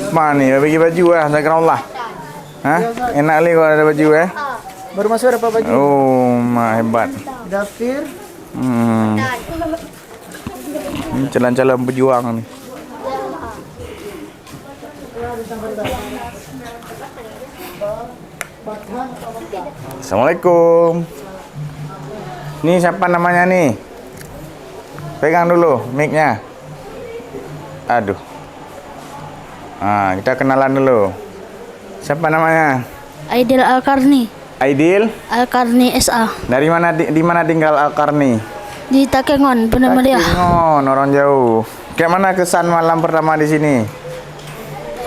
Lupa nih, bagi baju Zakarullah. Hah? Enak kali kalau ada baju Baru masuk berapa baju? Oh, hebat. Dafir. Ini calon-calon pejuang nih. Assalamualaikum. Ini siapa namanya nih? Pegang dulu mic-nya. Aduh. Kita kenalan dulu. Siapa namanya? Aidil Al-Karni. Aidil Al-Karni SA. Dari mana di mana tinggal Al-Karni? Di Takengon, Bunda Mulia. Takengon, orang jauh. Kayak mana kesan malam pertama di sini?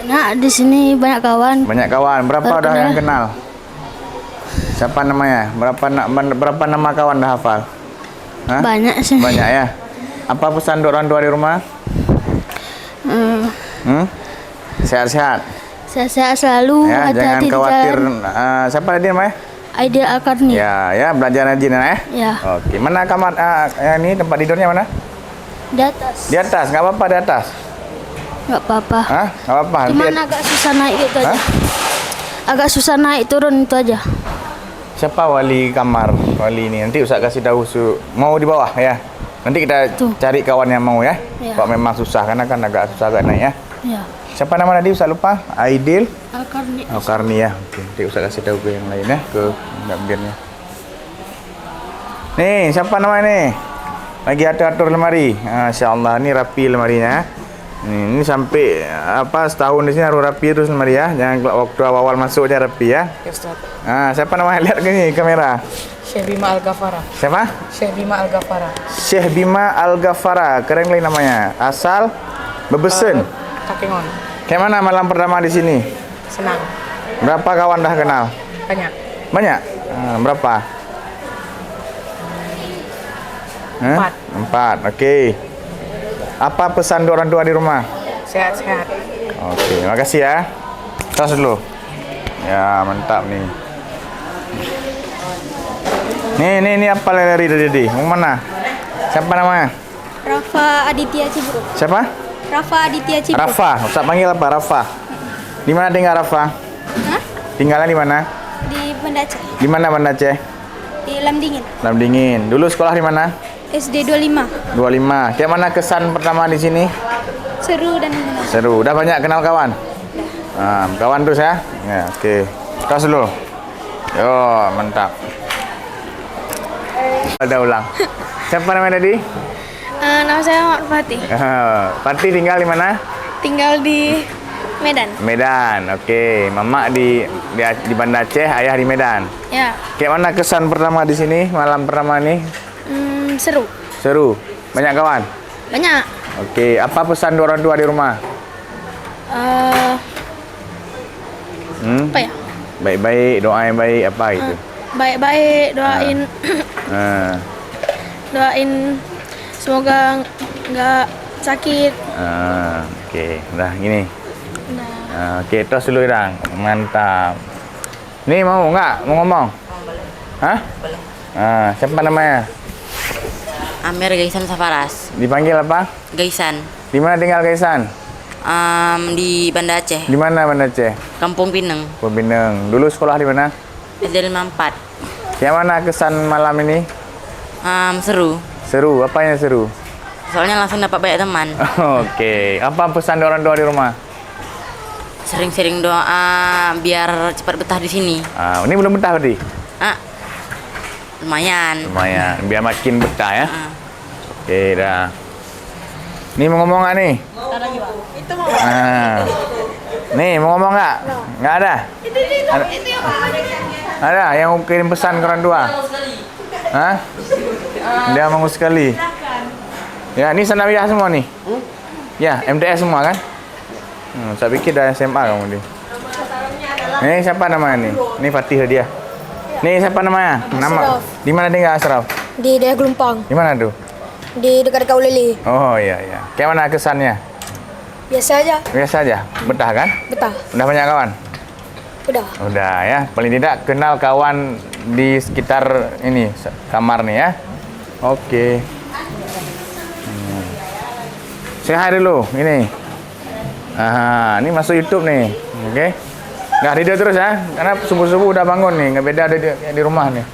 Nah, di sini banyak kawan. Banyak kawan. Berapa udah yang kenal? Siapa namanya? Berapa nama kawan dah hafal? Hah? Banyak sih. Banyak ya. Apa pesan untuk orang tua di rumah? Sehat-sehat. Sehat-sehat selalu. Ya, jangan hati-hati di khawatir. jalan. Siapa tadi namanya? Aidil Al-Karni. Ya, belajar rajin ya. Ya. Oke, mana kamar ini tempat tidurnya mana? Di atas. Di atas, nggak apa-apa di atas. Nggak apa-apa. Hah? Nggak apa-apa. Cuman agak susah naik itu aja. Hah? Agak susah naik turun itu aja. Siapa wali kamar? Wali ini nanti Ustaz kasih tahu mau di bawah ya. Nanti kita cari kawan yang mau ya. Kalau memang susah karena kan agak susah agak naik ya. Ya. Siapa nama tadi Ustaz lupa? Aidil Al-Karni. Al-Karni ya. Oke, nanti Ustaz kasih tahu ke yang lain ya, ke bagiannya. Nih, siapa namanya nih? Lagi atur lemari. Masya-Allah, ini rapi lemarinya. Ini sampai setahun di sini harus rapi terus lemari ya. Jangan waktu awal masuk aja rapi ya. Ya, Ustaz. Siapa namanya? Lihat ke nih kamera. Syekh Bima Al-Ghafara. Siapa? Syekh Bima Al-Ghafara. Syekh Bima Al-Ghafara. Keren kali namanya. Asal Bebesen. Takengon. Kayak mana malam pertama di sini? Senang. Berapa kawan dah kenal? Banyak. Banyak? Berapa? Empat. 4. Oke. Apa pesan untuk orang tua di rumah? Sehat-sehat. Oke, makasih ya. Terus dulu. Ya, mantap nih. Nih apa dari tadi? Mau mana? Siapa namanya? Rafa Aditya Ciburuk. Siapa? Rafa Aditya Ciburuk. Rafa. Ustaz panggil apa? Rafa. Di mana tinggal Rafa? Hah? Tinggalnya di mana? Di Banda Aceh. Di mana Banda Aceh? Di Lamdingin. Lamdingin. Dulu sekolah di mana? SD 25. 25. Kayak mana kesan pertama di sini? Seru dan menyenangkan. Seru. Udah banyak kenal kawan? Kawan terus ya? Ya, oke. Terus dulu. Yo, mantap. Ada ulang. Siapa namanya tadi? Nama saya Muhammad Fatih. Fatih tinggal di mana? Tinggal di Medan. Medan. Oke. Mama di Banda Aceh, ayah di Medan. Ya. Kayak mana kesan pertama di sini? Malam pertama nih? Seru. Seru. Banyak kawan? Banyak. Oke. Apa pesan orang tua di rumah? Apa ya? Baik-baik, doa yang baik apa itu? Baik-baik, doain doain semoga nggak sakit. Oke, udah gini. Nah, Oke, terus dulu Irang. Mantap. Nih mau nggak? Mau ngomong? Hah? Siapa namanya? Amir Gaisan Safaras. Dipanggil apa? Gaisan. Di mana tinggal Kaisan? Di Banda Aceh. Di mana Banda Aceh? Kampung Pineng. Pineng. Dulu sekolah di mana? SD 54. Yang mana kesan malam ini? Seru. Seru. Apanya seru? Soalnya langsung dapat banyak teman. Oke. Apa pesan orang tua di rumah? Sering-sering doa biar cepat betah di sini. Ini belum betah tadi? Lumayan. Lumayan. Biar makin betah ya. Oke, dah. Nih mau ngomong nggak nih? Itu mau. Nih mau ngomong nggak? Nggak ada? Ada yang kirim pesan ke orang tua? Hah? Dia mau sekali. Ya, ini sanawiyah semua nih. Ya, MTS semua kan? Saya pikir dah SMA kamu nih. Ini siapa namanya nih? Ini Fatih dia. Nih siapa namanya? Nama. Di mana tinggal Asraf? di daerah Gelumpang, Di mana tuh? di dekat Kaulili. Oh iya. Kayak mana kesannya? Biasa aja, Biasa aja. Betah kan? betah. Udah banyak kawan? Udah. Udah ya. Paling tidak kenal kawan di sekitar ini kamar nih ya. Oke. Say hi dulu. Ini. Ini masuk YouTube nih. Oke. Nggak tidur terus ya. Karena subuh-subuh udah bangun nih. Nggak beda ada di rumah nih.